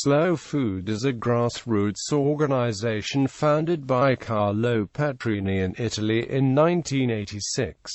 Slow Food is a grassroots organization founded by Carlo Petrini in Italy in 1986.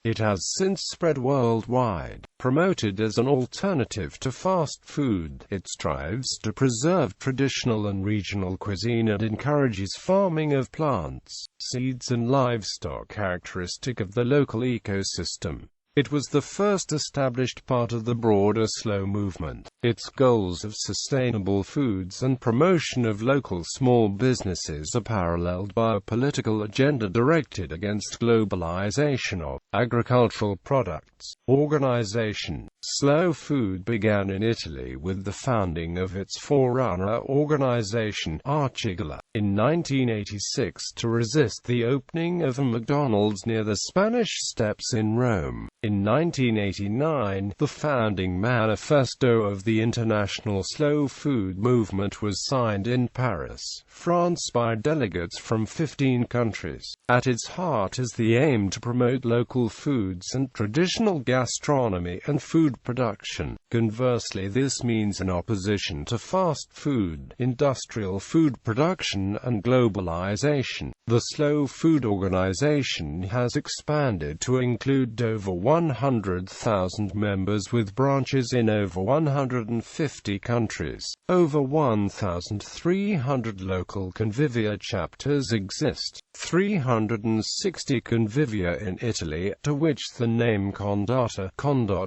It has since spread worldwide. Promoted as an alternative to fast food, it strives to preserve traditional and regional cuisine and encourages farming of plants, seeds and livestock characteristic of the local ecosystem. It was the first established part of the broader slow movement. Its goals of sustainable foods and promotion of local small businesses are paralleled by a political agenda directed against globalization of agricultural products. Organization. Slow Food began in Italy with the founding of its forerunner organization, Archigala, in 1986 to resist the opening of a McDonald's near the Spanish Steps in Rome. In 1989, the founding manifesto of the international slow food movement was signed in Paris, France by delegates from 15 countries. At its heart is the aim to promote local foods and traditional gastronomy and food production. Conversely, this means an opposition to fast food, industrial food production and globalization. The Slow Food Organization has expanded to include over 100,000 members with branches in over 150 countries. Over 1,300 local convivia chapters exist. 360 convivia in Italy, to which the name Condotto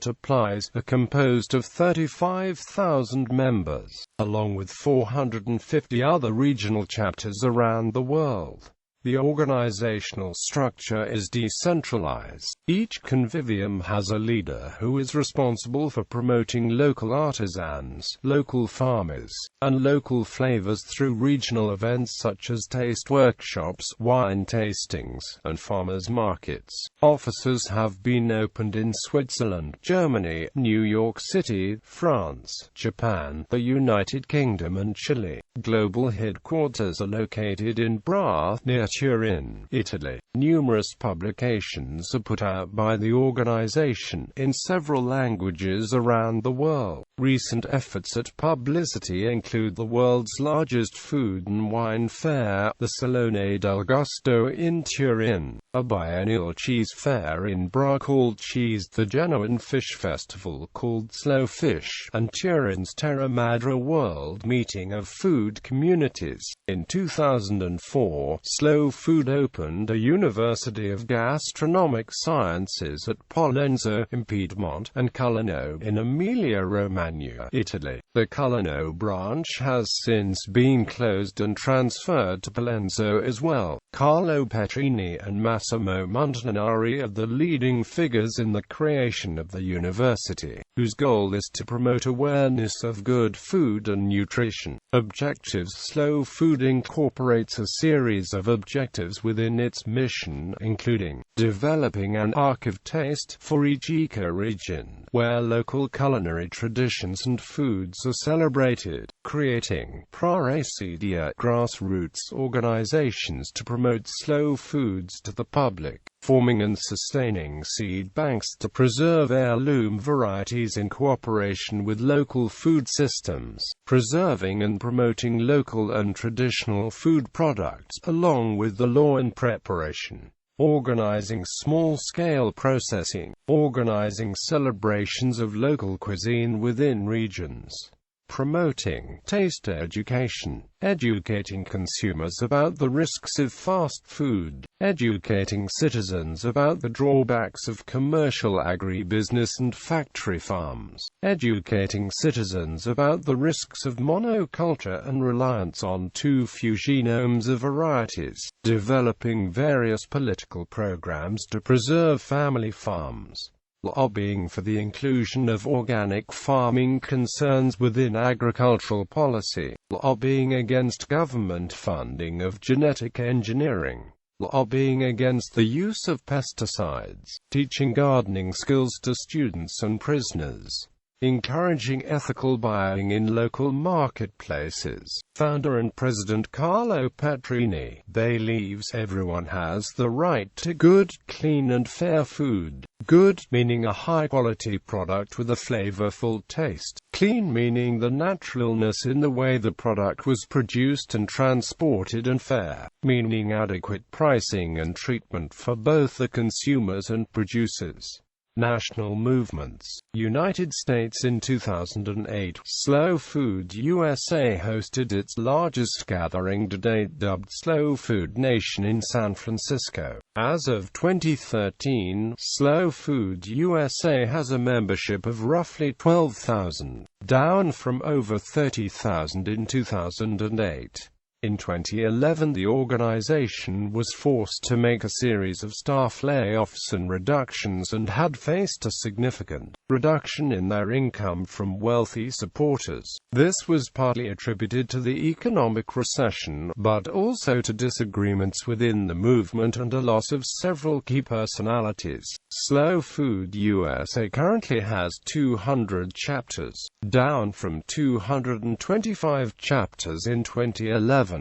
applies, are composed of 35,000 members, along with 450 other regional chapters around the world. The organizational structure is decentralized. Each convivium has a leader who is responsible for promoting local artisans, local farmers, and local flavors through regional events such as taste workshops, wine tastings, and farmers markets. Offices have been opened in Switzerland, Germany, New York City, France, Japan, the United Kingdom and Chile. Global headquarters are located in Bra, near Turin, Italy. Numerous publications are put out by the organization in several languages around the world. Recent efforts at publicity include the world's largest food and wine fair, the Salone del Gusto in Turin, a biennial cheese fair in Bra called Cheese, the Genoan fish festival called Slow Fish, and Turin's Terra Madre World Meeting of Food Communities. In 2004, Slow Food opened a University of Gastronomic Sciences at Pollenzo in Piedmont and Colano in Emilia-Romagna, Italy. The Colano branch has since been closed and transferred to Pollenzo as well. Carlo Petrini and Massimo Montanari are the leading figures in the creation of the university, whose goal is to promote awareness of good food and nutrition. Objectives. Slow Food incorporates a series of objectives within its mission, including developing an arc of taste for each eco-region, where local culinary traditions and foods are celebrated, creating pra-residia grassroots organizations to promote slow foods to the public, forming and sustaining seed banks to preserve heirloom varieties in cooperation with local food systems, preserving and promoting local and traditional food products, along with the law and preparation, organizing small-scale processing, organizing celebrations of local cuisine within regions, promoting taste education, educating consumers about the risks of fast food, educating citizens about the drawbacks of commercial agribusiness and factory farms, educating citizens about the risks of monoculture and reliance on too few genomes of varieties, developing various political programs to preserve family farms, lobbying for the inclusion of organic farming concerns within agricultural policy, lobbying against government funding of genetic engineering, lobbying against the use of pesticides, teaching gardening skills to students and prisoners, encouraging ethical buying in local marketplaces. Founder and President Carlo Petrini believes everyone has the right to good, clean and fair food. Good, meaning a high-quality product with a flavorful taste. Clean, meaning the naturalness in the way the product was produced and transported, and fair, meaning adequate pricing and treatment for both the consumers and producers. National movements. United States. In 2008, Slow Food USA hosted its largest gathering to date, dubbed Slow Food Nation, in San Francisco. As of 2013, Slow Food USA has a membership of roughly 12,000, down from over 30,000 in 2008. In 2011, the organization was forced to make a series of staff layoffs and reductions and had faced a significant reduction in their income from wealthy supporters. This was partly attributed to the economic recession, but also to disagreements within the movement and a loss of several key personalities. Slow Food USA currently has 200 chapters, down from 225 chapters in 2011.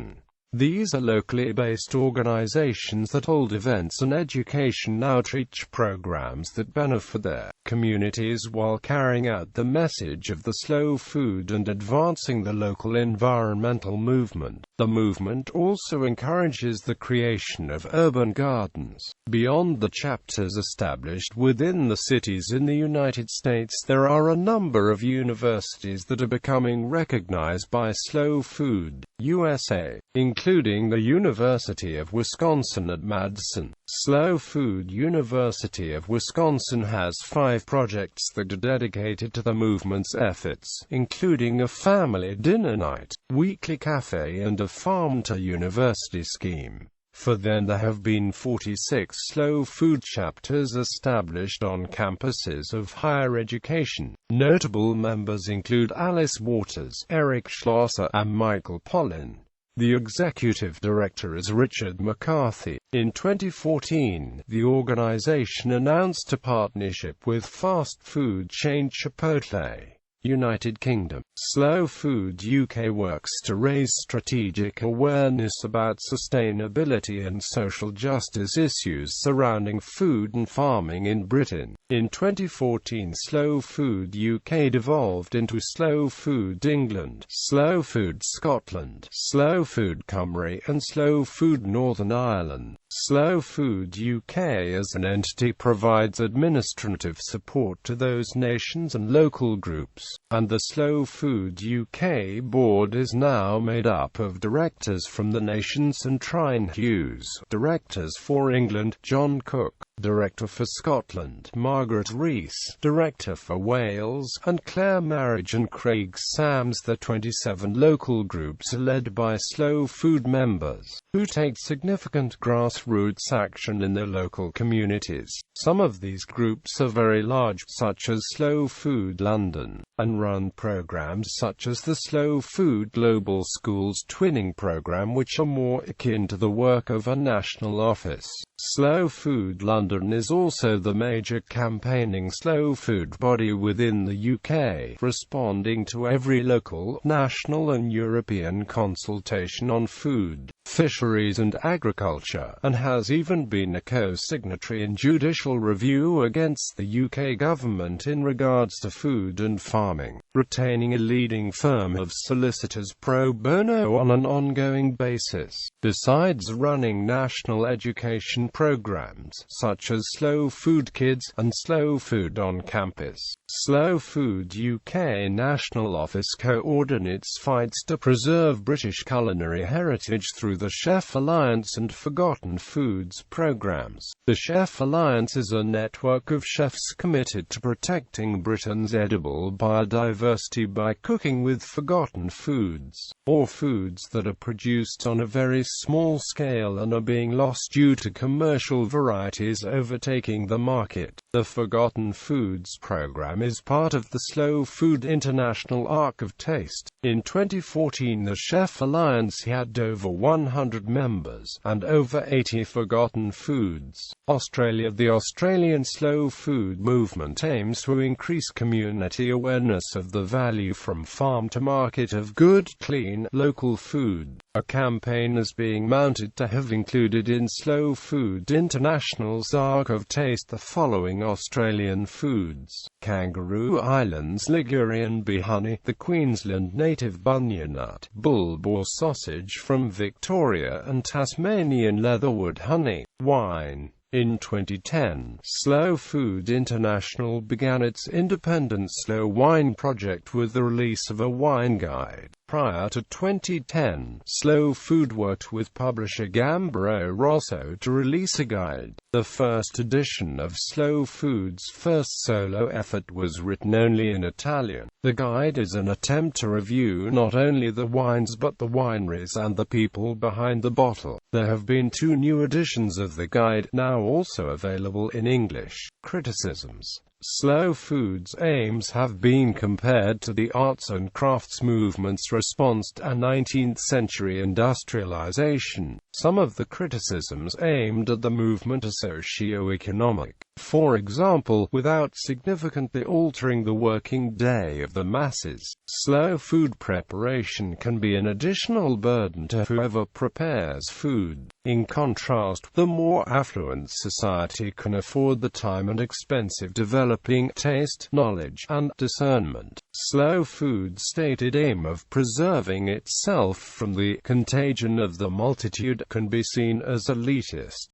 These are locally based organizations that hold events and education outreach programs that benefit their communities while carrying out the message of the slow food and advancing the local environmental movement. The movement also encourages the creation of urban gardens. Beyond the chapters established within the cities in the United States, there are a number of universities that are becoming recognized by Slow Food USA, including the University of Wisconsin at Madison. Slow Food University of Wisconsin has 5 projects that are dedicated to the movement's efforts, including a family dinner night, weekly cafe and a farm-to-university scheme. For then there have been 46 slow food chapters established on campuses of higher education. Notable members include Alice Waters, Eric Schlosser, and Michael Pollan. The executive director is Richard McCarthy. In 2014, the organization announced a partnership with fast food chain Chipotle, United Kingdom. Slow Food UK works to raise strategic awareness about sustainability and social justice issues surrounding food and farming in Britain. In 2014, Slow Food UK devolved into Slow Food England, Slow Food Scotland, Slow Food Cymru, and Slow Food Northern Ireland. Slow Food UK as an entity provides administrative support to those nations and local groups, and the Slow Food UK board is now made up of directors from the nations and Trine Hughes, directors for England, John Cook, Director for Scotland, Margaret Rees, Director for Wales, and Claire Marriage and Craig Sams. The 27 local groups are led by Slow Food members, who take significant grassroots action in their local communities. Some of these groups are very large, such as Slow Food London, and run programs such as the Slow Food Global Schools Twinning program, which are more akin to the work of a national office. Slow Food London is also the major campaigning slow food body within the UK, responding to every local, national and European consultation on food, fisheries and agriculture, and has even been a co-signatory in judicial review against the UK government in regards to food and farming, retaining a leading firm of solicitors pro bono on an ongoing basis. Besides running national education programs, such as Slow Food Kids, and Slow Food on Campus, Slow Food UK National Office coordinates fights to preserve British culinary heritage through the Chef Alliance and Forgotten Foods programs. The Chef Alliance is a network of chefs committed to protecting Britain's edible biodiversity by cooking with forgotten foods, or foods that are produced on a very small scale and are being lost due to commercial varieties overtaking the market. The Forgotten Foods program is part of the Slow Food International Arc of Taste. In 2014, the Chef Alliance had over 100 100 members, and over 80 forgotten foods. Australia. The Australian slow food movement aims to increase community awareness of the value from farm to market of good, clean, local food. A campaign is being mounted to have included in Slow Food International's Arc of Taste the following Australian foods: Kangaroo Islands Ligurian bee honey, the Queensland native bunya nut, bulboor sausage from Victoria, and Tasmanian leatherwood honey. Wine. In 2010, Slow Food International began its independent slow wine project with the release of a wine guide. Prior to 2010, Slow Food worked with publisher Gambaro Rosso to release a guide. The first edition of Slow Food's first solo effort was written only in Italian. The guide is an attempt to review not only the wines but the wineries and the people behind the bottle. There have been 2 new editions of the guide, now also available in English. Criticisms. Slow food's aims have been compared to the arts and crafts movement's response to a 19th-century industrialization. Some of the criticisms aimed at the movement are socio-economic. For example, without significantly altering the working day of the masses, slow food preparation can be an additional burden to whoever prepares food. In contrast, the more affluent society can afford the time and expense of developing taste, knowledge, and discernment. Slow food's stated aim of preserving itself from the contagion of the multitude can be seen as elitist.